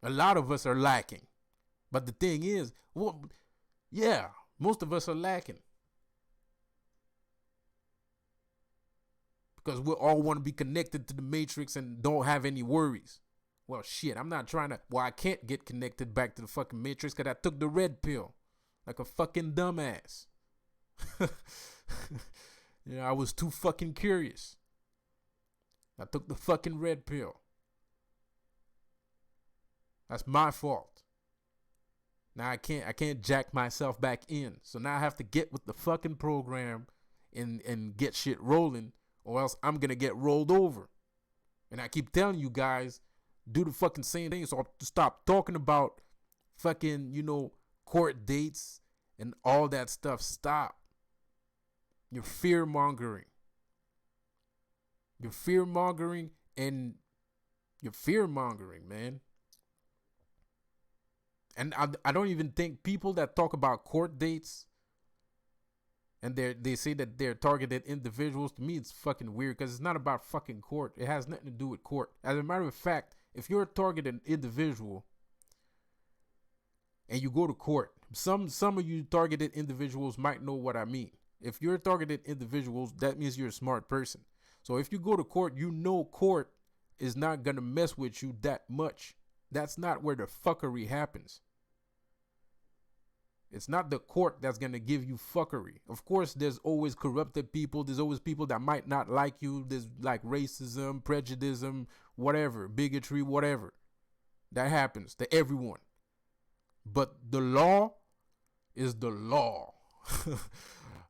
Speaker 1: A lot of us are lacking. But the thing is, well, yeah, most of us are lacking. Because we all want to be connected to the Matrix and don't have any worries. Well, shit, I'm not trying to, well, I can't get connected back to the fucking Matrix because I took the red pill. Like a fucking dumbass. You know, I was too fucking curious. I took the fucking red pill. That's my fault. Now I can't jack myself back in. So now I have to get with the fucking program and get shit rolling, or else I'm gonna get rolled over. And I keep telling you guys, do the fucking same thing. So I'll stop talking about fucking, you know, court dates and all that stuff. Stop. You're fear mongering. You're fear mongering, man. And I don't even think people that talk about court dates and they say that they're targeted individuals, to me it's fucking weird because it's not about fucking court. It has nothing to do with court. As a matter of fact, if you're a targeted individual and you go to court, some of you targeted individuals might know what I mean. If you're targeted individuals, that means you're a smart person. So if you go to court, you know court is not going to mess with you that much. That's not where the fuckery happens. It's not the court that's going to give you fuckery. Of course, there's always corrupted people. There's always people that might not like you. There's like racism, prejudice, whatever, bigotry, whatever. That happens to everyone. But the law is the law.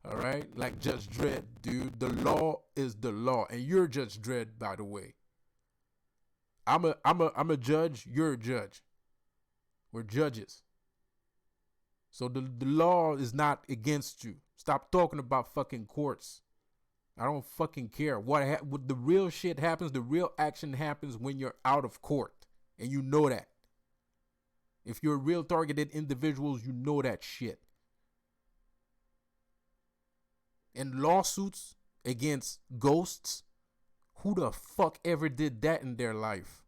Speaker 1: All right? Like Judge Dredd, dude. The law is the law. And you're Judge Dredd, by the way. I'm a judge. You're a judge. We're judges. So the law is not against you. Stop talking about fucking courts. I don't fucking care. What the real shit happens, the real action happens when you're out of court. And you know that. If you're real targeted individuals, you know that shit. And lawsuits against ghosts, who the fuck ever did that in their life?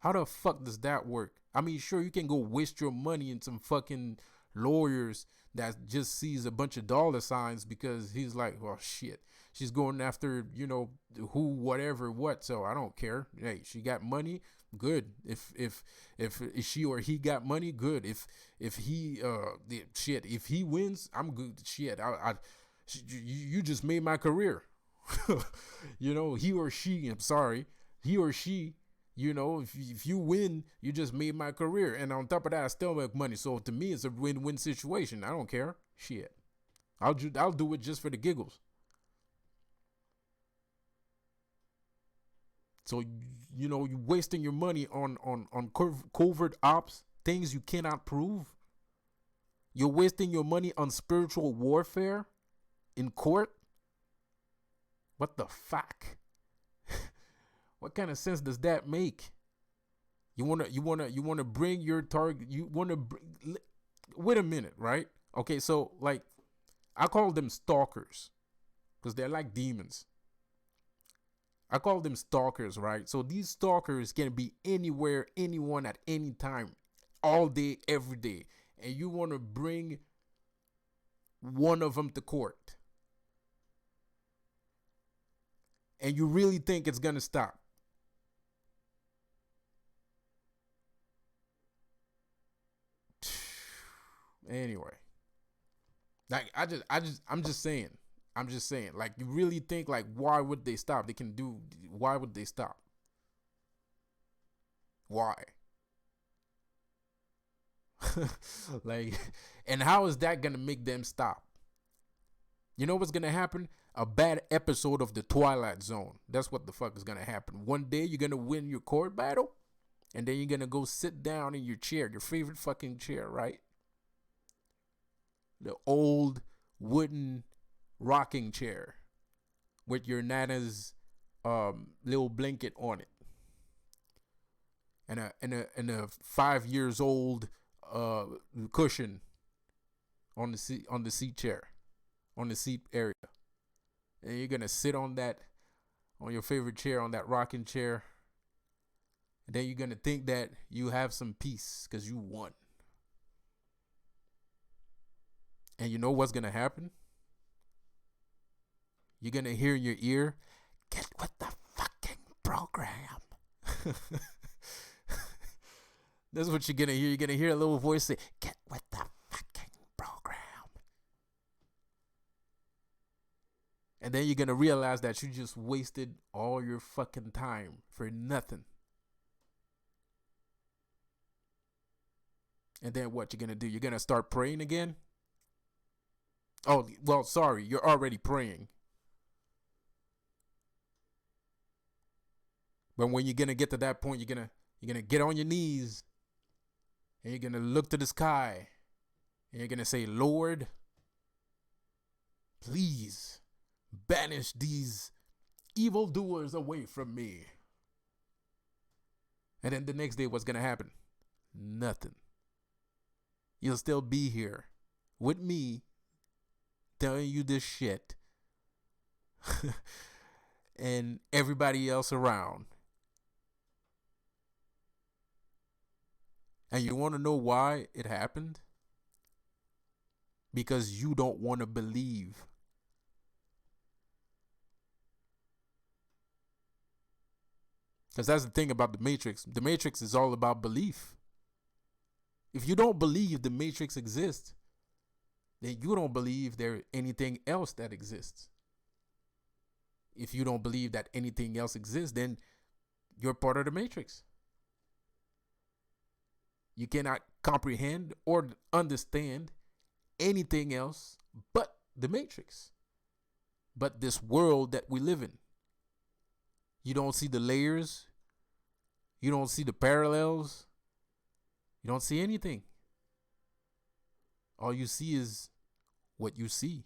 Speaker 1: How the fuck does that work? I mean, sure, you can go waste your money in some fucking lawyers that just sees a bunch of dollar signs because he's like, well, shit, she's going after, you know, who, whatever, what. So I don't care. Hey, she got money, good. If she or he got money, good. If he if he wins, I'm good. Shit, you just made my career. You know, he or she. I'm sorry, he or she. You know, if you win, you just made my career. And on top of that, I still make money. So to me, it's a win-win situation. I don't care. Shit. I'll do it just for the giggles. So, you know, you're wasting your money on covert ops, things you cannot prove. You're wasting your money on spiritual warfare in court. What the fuck? What kind of sense does that make? You wanna bring your target. Wait a minute, right? Okay, so like, I call them stalkers because they're like demons. I call them stalkers, right? So these stalkers can be anywhere, anyone at any time, all day, every day, and you want to bring one of them to court, and you really think it's gonna stop? Anyway, like I'm just saying, like, you really think, like, why would they stop? Why would they stop? Why? Like, and how is that gonna make them stop? You know what's gonna happen? A bad episode of the Twilight Zone. That's what the fuck is gonna happen. One day you're gonna win your court battle, and then you're gonna go sit down in your chair, your favorite fucking chair, right? The old wooden rocking chair with your nana's little blanket on it, and a 5 years old cushion on the seat chair, on the seat area, and you're gonna sit on your favorite chair, on that rocking chair, and then you're gonna think that you have some peace because you won. And you know what's going to happen? You're going to hear in your ear, get with the fucking program. That's what you're going to hear. You're going to hear a little voice say, get with the fucking program. And then you're going to realize that you just wasted all your fucking time for nothing. And then what you're going to do? You're going to start praying again? Oh, well, sorry, you're already praying. But when you're gonna get to that point, you're gonna get on your knees, and you're gonna look to the sky, and you're gonna say, Lord, please banish these evildoers away from me. And then the next day, what's gonna happen? Nothing. You'll still be here with me, telling you this shit, and everybody else around. And you want to know why it happened? Because you don't want to believe. Because that's the thing about the Matrix. The Matrix is all about belief. If you don't believe the Matrix exists, then you don't believe there's anything else that exists. If you don't believe that anything else exists, then you're part of the Matrix. You cannot comprehend or understand anything else but the Matrix, but this world that we live in. You don't see the layers. You don't see the parallels. You don't see anything. All you see is what you see.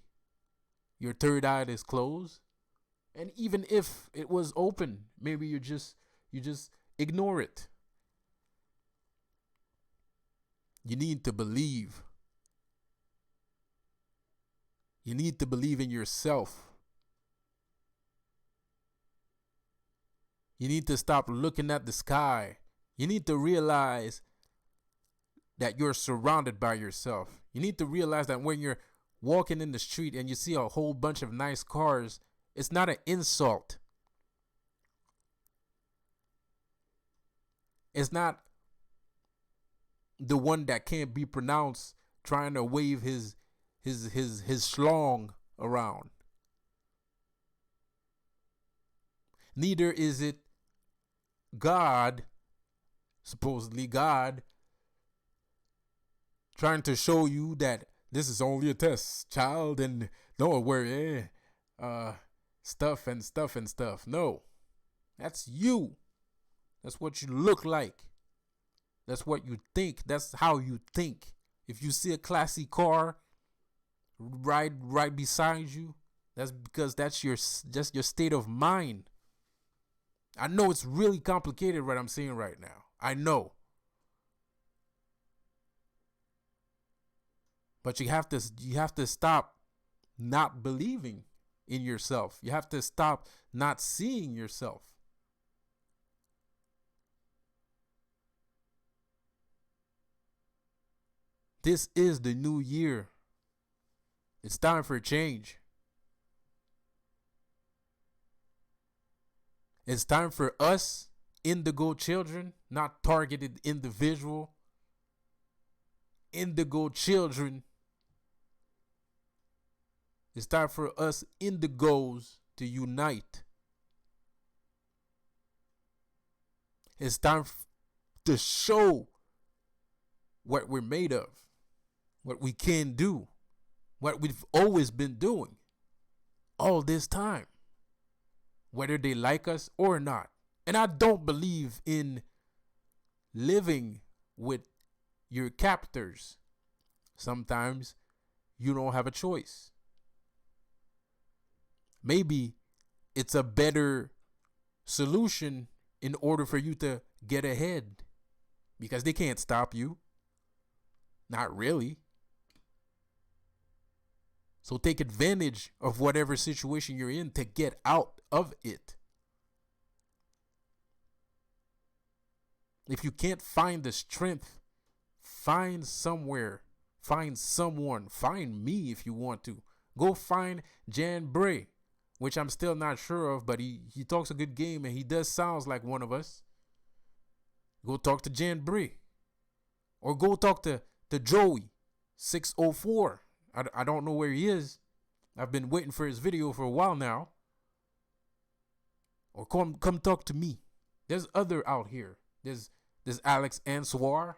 Speaker 1: Your third eye is closed. And even if it was open, maybe you just ignore it. You need to believe. You need to believe in yourself. You need to stop looking at the sky. You need to realize that you're surrounded by yourself. You need to realize that when you're walking in the street and you see a whole bunch of nice cars, it's not an insult. It's not the one that can't be pronounced trying to wave his schlong around. Neither is it God, supposedly God, trying to show you that this is only a test, child, and don't worry, stuff and stuff and stuff. No, that's you. That's what you look like. That's what you think. That's how you think. If you see a classy car right beside you, that's because that's your state of mind. I know it's really complicated what I'm saying right now. I know. But you have to stop not believing in yourself. You have to stop not seeing yourself. This is the new year. It's time for a change. It's time for us, indigo children, not targeted individual, indigo children. It's time for us indigos to unite. It's time to show what we're made of, what we can do, what we've always been doing all this time, whether they like us or not. And I don't believe in living with your captors. Sometimes you don't have a choice. Maybe it's a better solution in order for you to get ahead, because they can't stop you. Not really. So take advantage of whatever situation you're in to get out of it. If you can't find the strength, find somewhere, find someone, find me if you want to. Go find Jan Bray, which I'm still not sure of, but he talks a good game and he does sounds like one of us. Go talk to Jan Bray. Or go talk to Joey 604. I don't know where he is. I've been waiting for his video for a while now. Or come talk to me. There's other out here. There's Alex Answar.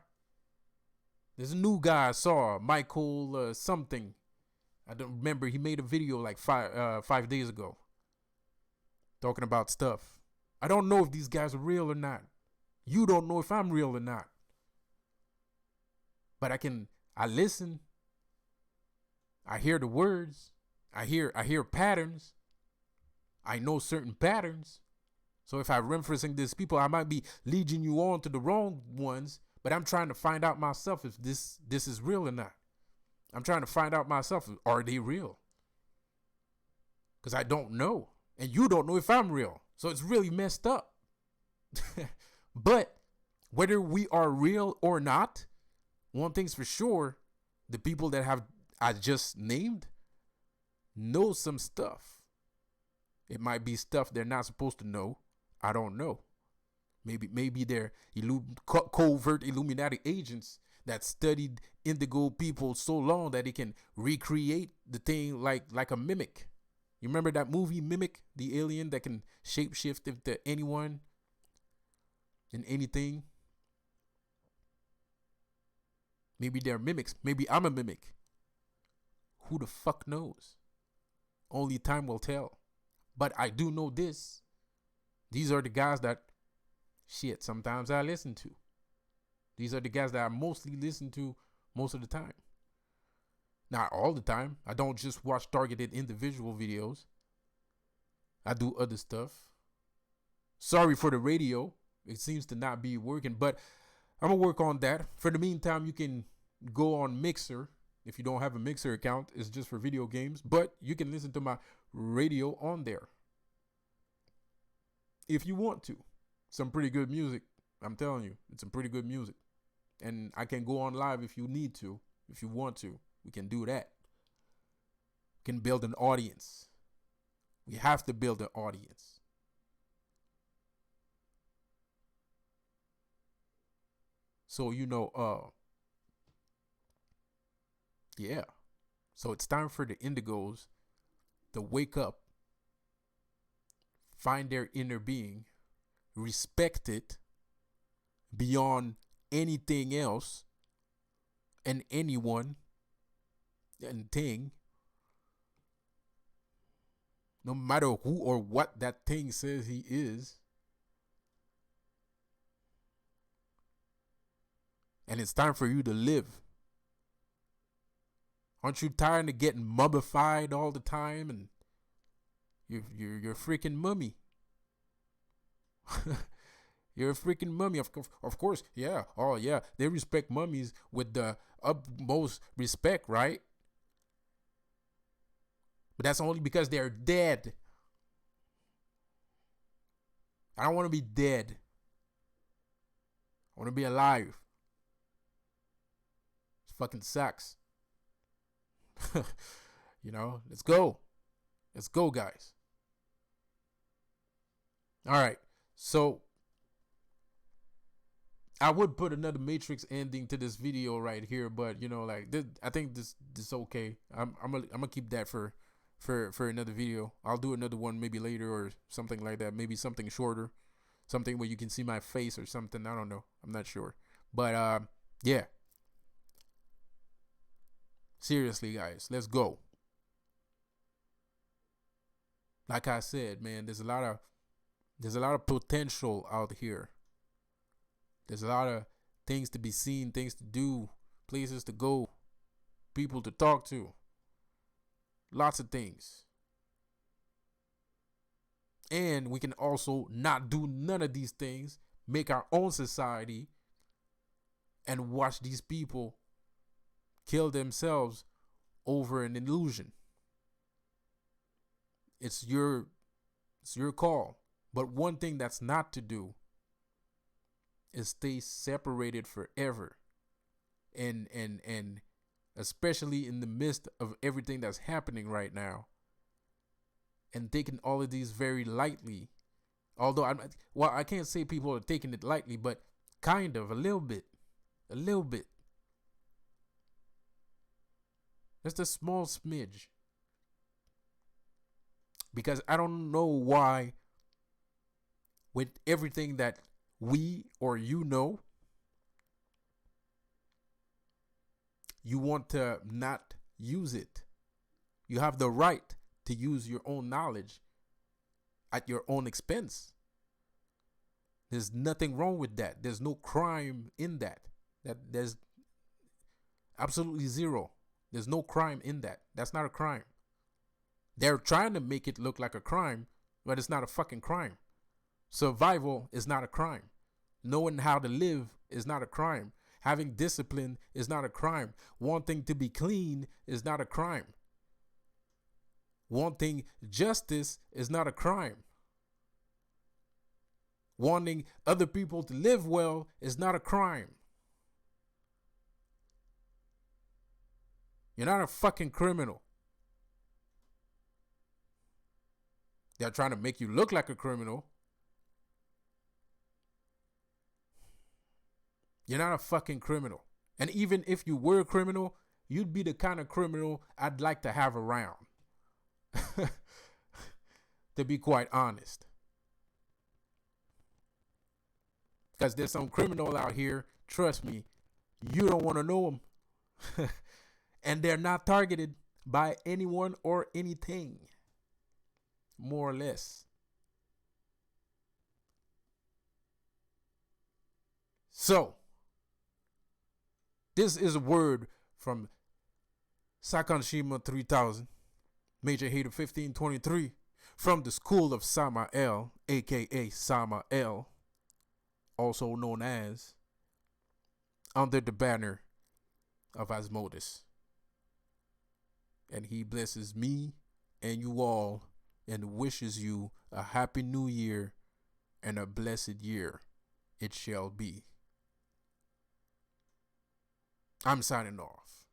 Speaker 1: There's a new guy I saw, Michael something. I don't remember. He made a video like 5 days ago talking about stuff. I don't know if these guys are real or not. You don't know if I'm real or not. But I listen. I hear the words. I hear patterns. I know certain patterns. So if I'm referencing these people, I might be leading you on to the wrong ones, but I'm trying to find out myself if this is real or not. I'm trying to find out myself, are they real? Because I don't know. And you don't know if I'm real. So it's really messed up. But whether we are real or not, one thing's for sure, the people that I just named know some stuff. It might be stuff they're not supposed to know. I don't know. Maybe they're covert Illuminati agents that studied indigo people so long that they can recreate the thing like a mimic. You remember that movie Mimic, the alien that can shapeshift into anyone and anything? Maybe they're mimics. Maybe I'm a mimic. Who the fuck knows? Only time will tell. But I do know this. These are the guys that sometimes I listen to. These are the guys that I mostly listen to most of the time. Not all the time. I don't just watch targeted individual videos. I do other stuff. Sorry for the radio. It seems to not be working, but I'm going to work on that. For the meantime, you can go on Mixer. If you don't have a Mixer account, it's just for video games, but you can listen to my radio on there if you want to. Some pretty good music. I'm telling you, it's some pretty good music. And I can go on live if you need to, if you want to. We can do that. We can build an audience. We have to build an audience. So, yeah. So it's time for the Indigos to wake up, find their inner being, respect it beyond anything else and anyone and thing, no matter who or what that thing says he is. And it's time for you to live. Aren't you tired of getting mummified all the time? And you're a freaking mummy. You're a freaking mummy. Of course, yeah. Oh, yeah. They respect mummies with the utmost respect, right? But that's only because they're dead. I don't want to be dead. I want to be alive. It fucking sucks. Let's go. Let's go, guys. All right. So I would put another Matrix ending to this video right here, but I think this okay. I'm gonna keep that for another video. I'll do another one maybe later or something like that. Maybe something shorter, something where you can see my face or something. I don't know. I'm not sure. But yeah. Seriously, guys, let's go. Like I said, man, there's a lot of potential out here. There's a lot of things to be seen, things to do, places to go, people to talk to. Lots of things. And we can also not do none of these things, make our own society, and watch these people kill themselves over an illusion. It's your call. But one thing that's not to do is stay separated forever. And especially in the midst of everything that's happening right now, and taking all of these very lightly. Although I can't say people are taking it lightly, but kind of, a little bit. Just a small smidge. Because I don't know why, with everything that we or you know, you want to not use it. You have the right to use your own knowledge at your own expense. There's nothing wrong with that. There's no crime in that. There's absolutely zero. There's no crime in that. That's not a crime. They're trying to make it look like a crime, but it's not a fucking crime. Survival is not a crime. Knowing how to live is not a crime. Having discipline is not a crime. Wanting to be clean is not a crime. Wanting justice is not a crime. Wanting other people to live well is not a crime. You're not a fucking criminal. They're trying to make you look like a criminal. You're not a fucking criminal. And even if you were a criminal, you'd be the kind of criminal I'd like to have around. To be quite honest. Because there's some criminal out here, trust me, you don't want to know them. And they're not targeted by anyone or anything. More or less. So, this is a word from Sakanshima 3000, Major Hater 1523, from the School of Samael, aka Samael, also known as, under the banner of Asmodeus. And he blesses me and you all and wishes you a happy new year and a blessed year it shall be. I'm signing off.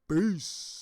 Speaker 1: Peace.